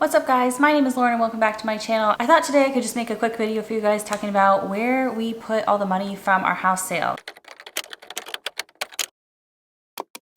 What's up guys, my name is Lauren and welcome back to my channel. I thought today I could just make a quick video for you guys talking about where we put all the money from our house sale.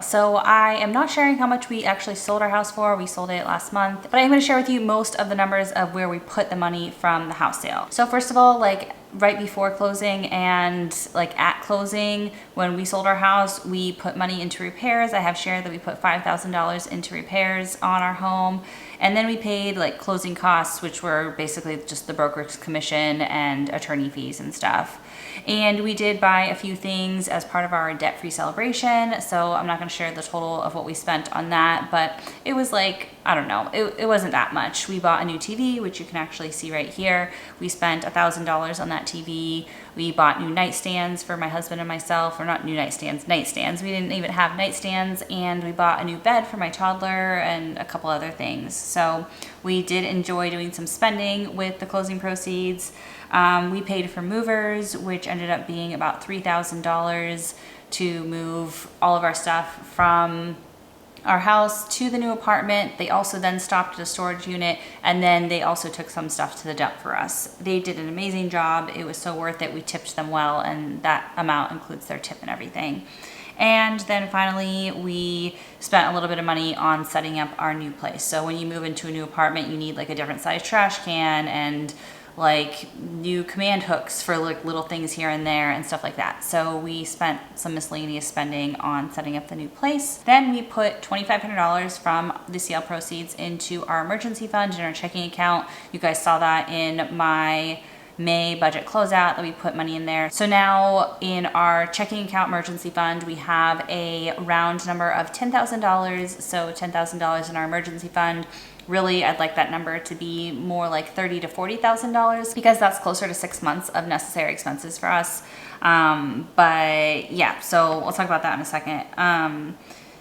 So I am not sharing how much we actually sold our house for. We sold it last month, but I'm going to share with you most of the numbers of where we put the money from the house sale. So first of all, right before closing and at closing, when we sold our house, we put money into repairs. I have shared that we put $5,000 into repairs on our home. And then we paid closing costs, which were basically just the broker's commission and attorney fees and stuff. And we did buy a few things as part of our debt-free celebration. So I'm not going to share the total of what we spent on that, but it was I don't know, it wasn't that much. We bought a new TV, which you can actually see right here. We spent $1,000 on that TV. We bought new nightstands for my husband and myself, or not new nightstands. We didn't even have nightstands. And we bought a new bed for my toddler and a couple other things. So we did enjoy doing some spending with the closing proceeds. We paid for movers, which ended up being about $3,000 to move all of our stuff from our house to the new apartment. They also then stopped at a storage unit, and then they also took some stuff to the dump for us. They did an amazing job. It was so worth it. We tipped them well, and that amount includes their tip and everything. And then finally, we spent a little bit of money on setting up our new place. So when you move into a new apartment, you need a different size trash can and new command hooks for little things here and there and stuff like that. So we spent some miscellaneous spending on setting up the new place. Then we put $2,500 from the sale proceeds into our emergency fund in our checking account. You guys saw that in my May budget closeout that we put money in there. So now in our checking account emergency fund, we have a round number of $10,000. So $10,000 in our emergency fund. Really, I'd like that number to be more like $30,000 to $40,000 because that's closer to 6 months of necessary expenses for us. But yeah, so we'll talk about that in a second.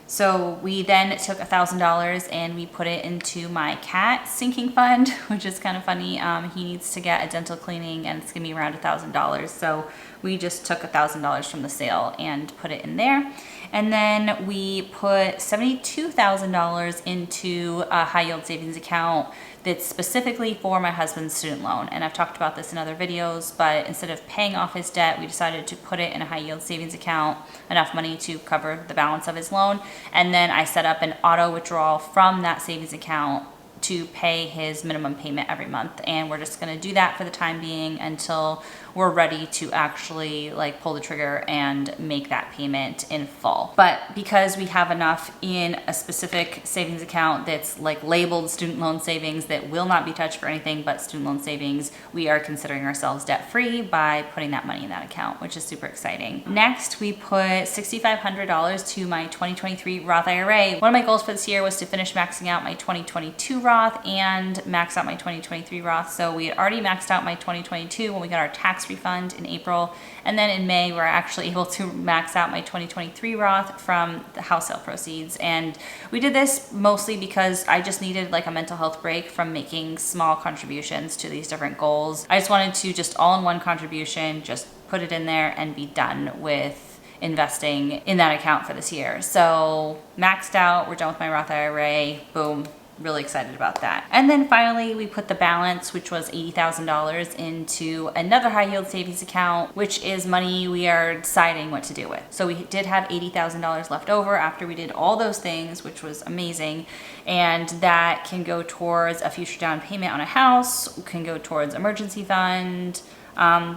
So we then took $1,000 and we put it into my cat sinking fund, which is kind of funny. He needs to get a dental cleaning and it's gonna be around $1,000. So we just took $1,000 from the sale and put it in there. And then we put $72,000 into a high yield savings account that's specifically for my husband's student loan. And I've talked about this in other videos, but instead of paying off his debt, we decided to put it in a high yield savings account, enough money to cover the balance of his loan. And then I set up an auto withdrawal from that savings account to pay his minimum payment every month. And we're just gonna do that for the time being until we're ready to actually pull the trigger and make that payment in full. But because we have enough in a specific savings account that's labeled student loan savings that will not be touched for anything but student loan savings, we are considering ourselves debt free by putting that money in that account, which is super exciting. Next, we put $6,500 to my 2023 Roth IRA. One of my goals for this year was to finish maxing out my 2022 Roth and max out my 2023 Roth. So we had already maxed out my 2022 when we got our tax refund in April. And then in May, we're actually able to max out my 2023 Roth from the house sale proceeds. And we did this mostly because I just needed a mental health break from making small contributions to these different goals. I just wanted to just all in one contribution, just put it in there and be done with investing in that account for this year. So maxed out, we're done with my Roth IRA, boom. Really excited about that. And then finally, we put the balance, which was $80,000, into another high yield savings account, which is money we are deciding what to do with. So we did have $80,000 left over after we did all those things, which was amazing. And that can go towards a future down payment on a house, can go towards emergency fund.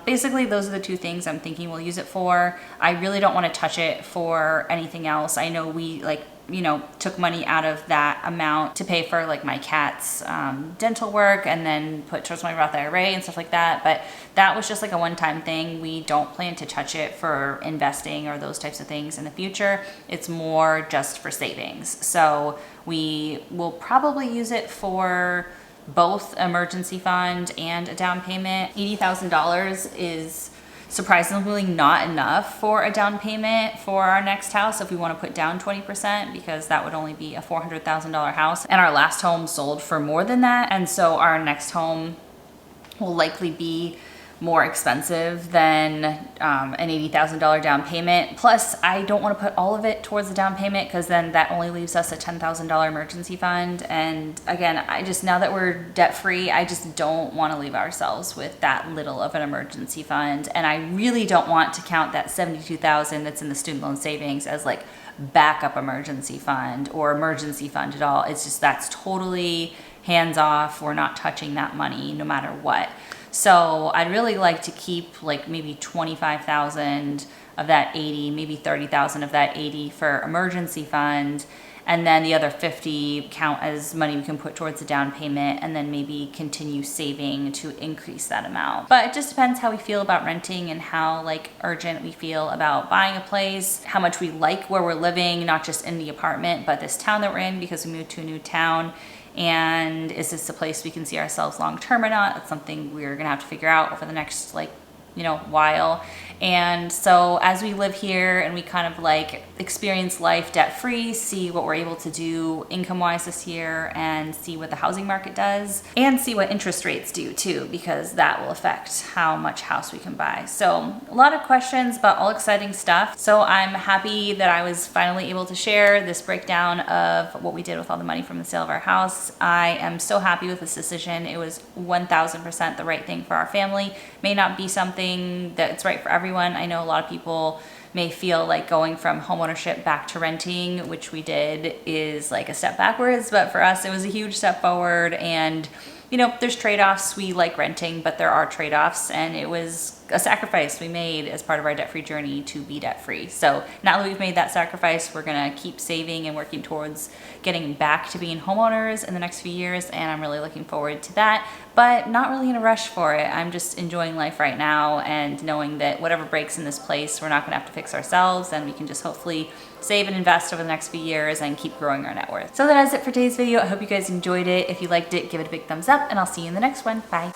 Basically, those are the two things I'm thinking we'll use it for. I really don't want to touch it for anything else. I know we took money out of that amount to pay for my cat's dental work and then put towards my Roth IRA and stuff like that. But that was just a one-time thing. We don't plan to touch it for investing or those types of things in the future. It's more just for savings. So we will probably use it for both emergency fund and a down payment. $80,000 is surprisingly not enough for a down payment for our next house if we want to put down 20%, because that would only be a $400,000 house. And our last home sold for more than that. And so our next home will likely be more expensive than an $80,000 down payment. Plus, I don't want to put all of it towards the down payment because then that only leaves us a $10,000 emergency fund. And again, now that we're debt free, I just don't want to leave ourselves with that little of an emergency fund. And I really don't want to count that $72,000 that's in the student loan savings as like backup emergency fund or emergency fund at all. It's just, that's totally hands off. We're not touching that money no matter what. So I'd really like to keep like maybe 25,000 of that 80, maybe 30,000 of that 80 for emergency fund. And then the other 50 count as money we can put towards the down payment, and then maybe continue saving to increase that amount. But it just depends how we feel about renting and how like urgent we feel about buying a place, how much we like where we're living, not just in the apartment, but this town that we're in because we moved to a new town. And is this a place we can see ourselves long term or not? That's something we're gonna have to figure out over the next while. And so as we live here and we kind of like experience life debt free, see what we're able to do income wise this year, and see what the housing market does, and see what interest rates do too, because that will affect how much house we can buy. So a lot of questions, but all exciting stuff. So I'm happy that I was finally able to share this breakdown of what we did with all the money from the sale of our house. I am so happy with this decision. It was 1000% the right thing for our family. May not be something that's right for everyone. I know a lot of people may feel like going from homeownership back to renting, which we did, is like a step backwards, but for us it was a huge step forward. And there's trade-offs. We like renting, but there are trade-offs, and it was a sacrifice we made as part of our debt-free journey to be debt-free. So now that we've made that sacrifice, we're gonna keep saving and working towards getting back to being homeowners in the next few years, and I'm really looking forward to that, but not really in a rush for it. I'm just enjoying life right now and knowing that whatever breaks in this place, we're not gonna have to fix ourselves, and we can just hopefully save and invest over the next few years and keep growing our net worth. So that is it for today's video. I hope you guys enjoyed it. If you liked it, give it a big thumbs up, and I'll see you in the next one. Bye.